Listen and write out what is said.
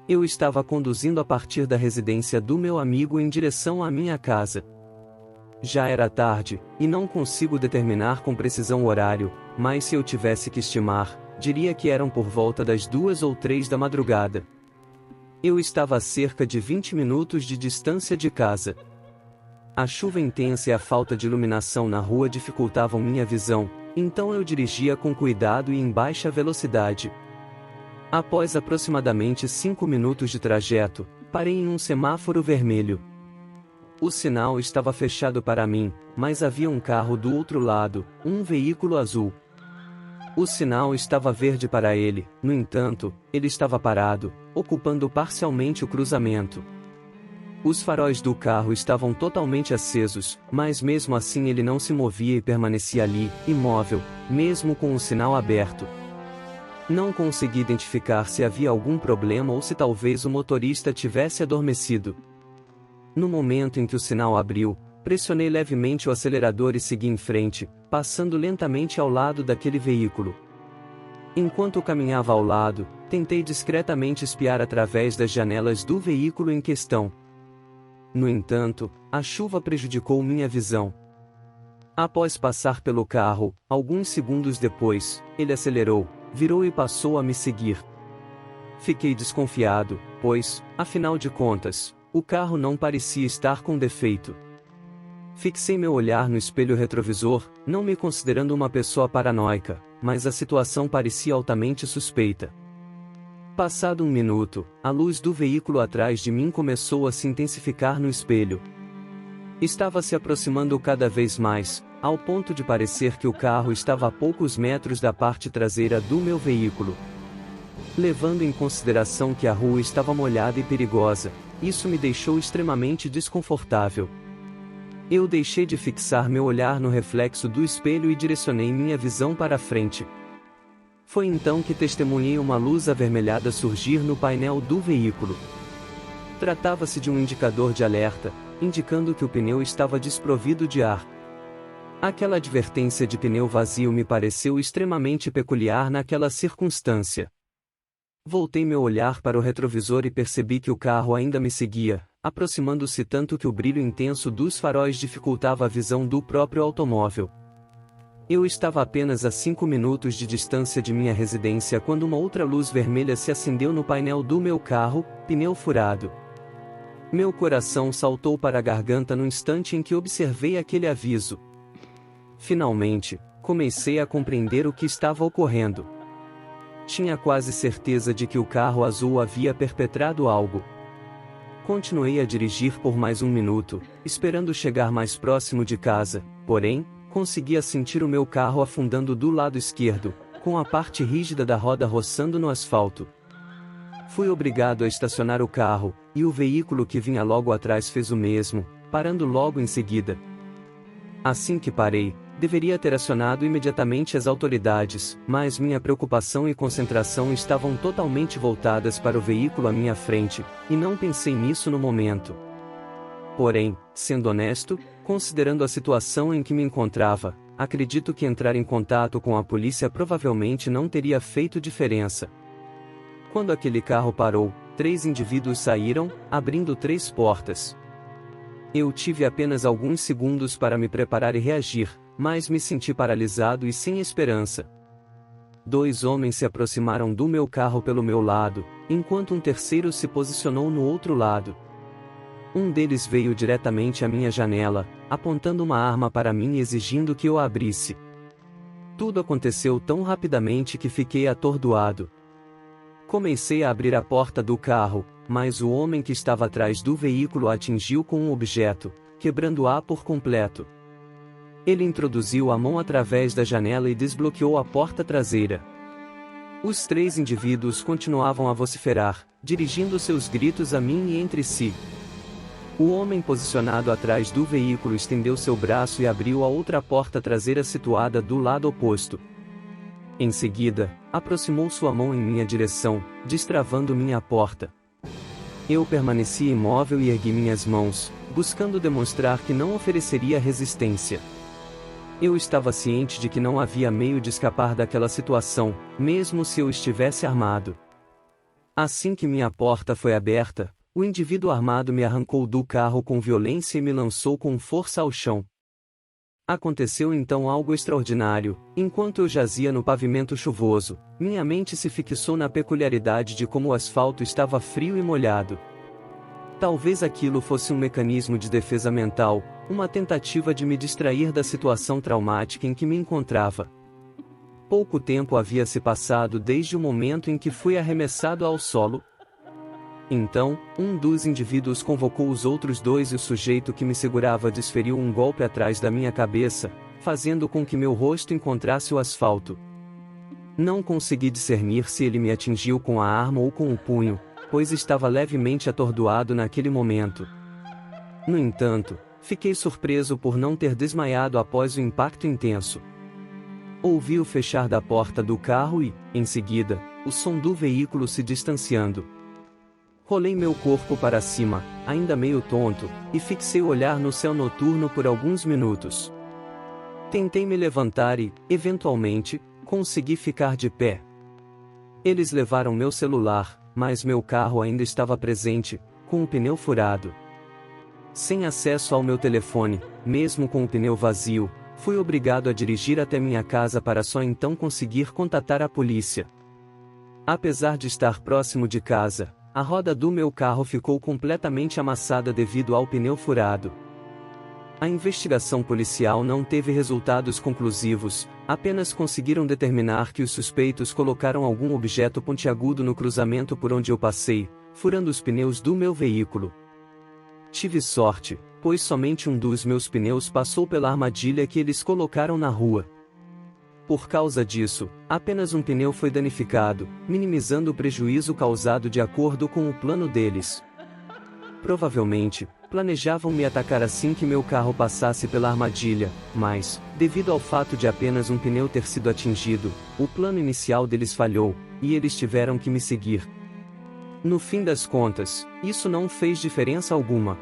Eu estava conduzindo a partir da residência do meu amigo em direção à minha casa. Já era tarde, e não consigo determinar com precisão o horário, mas se eu tivesse que estimar, diria que eram por volta das 2 ou 3 da madrugada. Eu estava a cerca de 20 minutos de distância de casa. A chuva intensa e a falta de iluminação na rua dificultavam minha visão, então eu dirigia com cuidado e em baixa velocidade. Após aproximadamente 5 minutos de trajeto, parei em um semáforo vermelho. O sinal estava fechado para mim, mas havia um carro do outro lado, um veículo azul. O sinal estava verde para ele, no entanto, ele estava parado, ocupando parcialmente o cruzamento. Os faróis do carro estavam totalmente acesos, mas mesmo assim ele não se movia e permanecia ali, imóvel, mesmo com o sinal aberto. Não consegui identificar se havia algum problema ou se talvez o motorista tivesse adormecido. No momento em que o sinal abriu, pressionei levemente o acelerador e segui em frente, passando lentamente ao lado daquele veículo. Enquanto caminhava ao lado, tentei discretamente espiar através das janelas do veículo em questão. No entanto, a chuva prejudicou minha visão. Após passar pelo carro, alguns segundos depois, ele acelerou, virou e passou a me seguir. Fiquei desconfiado, pois, afinal de contas, o carro não parecia estar com defeito. Fixei meu olhar no espelho retrovisor, não me considerando uma pessoa paranoica, mas a situação parecia altamente suspeita. Passado um minuto, a luz do veículo atrás de mim começou a se intensificar no espelho. Estava se aproximando cada vez mais, ao ponto de parecer que o carro estava a poucos metros da parte traseira do meu veículo. Levando em consideração que a rua estava molhada e perigosa, isso me deixou extremamente desconfortável. Eu deixei de fixar meu olhar no reflexo do espelho e direcionei minha visão para a frente. Foi então que testemunhei uma luz avermelhada surgir no painel do veículo. Tratava-se de um indicador de alerta, indicando que o pneu estava desprovido de ar. Aquela advertência de pneu vazio me pareceu extremamente peculiar naquela circunstância. Voltei meu olhar para o retrovisor e percebi que o carro ainda me seguia, aproximando-se tanto que o brilho intenso dos faróis dificultava a visão do próprio automóvel. Eu estava apenas a 5 minutos de distância de minha residência quando uma outra luz vermelha se acendeu no painel do meu carro, pneu furado. Meu coração saltou para a garganta no instante em que observei aquele aviso. Finalmente, comecei a compreender o que estava ocorrendo. Tinha quase certeza de que o carro azul havia perpetrado algo. Continuei a dirigir por mais um minuto, esperando chegar mais próximo de casa, porém, conseguia sentir o meu carro afundando do lado esquerdo, com a parte rígida da roda roçando no asfalto. Fui obrigado a estacionar o carro, e o veículo que vinha logo atrás fez o mesmo, parando logo em seguida. Assim que parei, deveria ter acionado imediatamente as autoridades, mas minha preocupação e concentração estavam totalmente voltadas para o veículo à minha frente, e não pensei nisso no momento. Porém, sendo honesto, considerando a situação em que me encontrava, acredito que entrar em contato com a polícia provavelmente não teria feito diferença. Quando aquele carro parou, 3 indivíduos saíram, abrindo 3 portas. Eu tive apenas alguns segundos para me preparar e reagir, mas me senti paralisado e sem esperança. 2 homens se aproximaram do meu carro pelo meu lado, enquanto um terceiro se posicionou no outro lado. Um deles veio diretamente à minha janela, apontando uma arma para mim e exigindo que eu a abrisse. Tudo aconteceu tão rapidamente que fiquei atordoado. Comecei a abrir a porta do carro, mas o homem que estava atrás do veículo a atingiu com um objeto, quebrando-a por completo. Ele introduziu a mão através da janela e desbloqueou a porta traseira. Os 3 indivíduos continuavam a vociferar, dirigindo seus gritos a mim e entre si. O homem posicionado atrás do veículo estendeu seu braço e abriu a outra porta traseira situada do lado oposto. Em seguida, aproximou sua mão em minha direção, destravando minha porta. Eu permaneci imóvel e ergui minhas mãos, buscando demonstrar que não ofereceria resistência. Eu estava ciente de que não havia meio de escapar daquela situação, mesmo se eu estivesse armado. Assim que minha porta foi aberta, o indivíduo armado me arrancou do carro com violência e me lançou com força ao chão. Aconteceu então algo extraordinário. Enquanto eu jazia no pavimento chuvoso, minha mente se fixou na peculiaridade de como o asfalto estava frio e molhado. Talvez aquilo fosse um mecanismo de defesa mental, uma tentativa de me distrair da situação traumática em que me encontrava. Pouco tempo havia se passado desde o momento em que fui arremessado ao solo. Então, um dos indivíduos convocou os outros dois e o sujeito que me segurava desferiu um golpe atrás da minha cabeça, fazendo com que meu rosto encontrasse o asfalto. Não consegui discernir se ele me atingiu com a arma ou com o punho, pois estava levemente atordoado naquele momento. No entanto, fiquei surpreso por não ter desmaiado após o impacto intenso. Ouvi o fechar da porta do carro e, em seguida, o som do veículo se distanciando. Rolei meu corpo para cima, ainda meio tonto, e fixei o olhar no céu noturno por alguns minutos. Tentei me levantar e, eventualmente, consegui ficar de pé. Eles levaram meu celular, mas meu carro ainda estava presente, com o pneu furado. Sem acesso ao meu telefone, mesmo com o pneu vazio, fui obrigado a dirigir até minha casa para só então conseguir contatar a polícia. Apesar de estar próximo de casa, a roda do meu carro ficou completamente amassada devido ao pneu furado. A investigação policial não teve resultados conclusivos, apenas conseguiram determinar que os suspeitos colocaram algum objeto pontiagudo no cruzamento por onde eu passei, furando os pneus do meu veículo. Tive sorte, pois somente um dos meus pneus passou pela armadilha que eles colocaram na rua. Por causa disso, apenas um pneu foi danificado, minimizando o prejuízo causado de acordo com o plano deles. Provavelmente, planejavam me atacar assim que meu carro passasse pela armadilha, mas, devido ao fato de apenas um pneu ter sido atingido, o plano inicial deles falhou, e eles tiveram que me seguir. No fim das contas, isso não fez diferença alguma.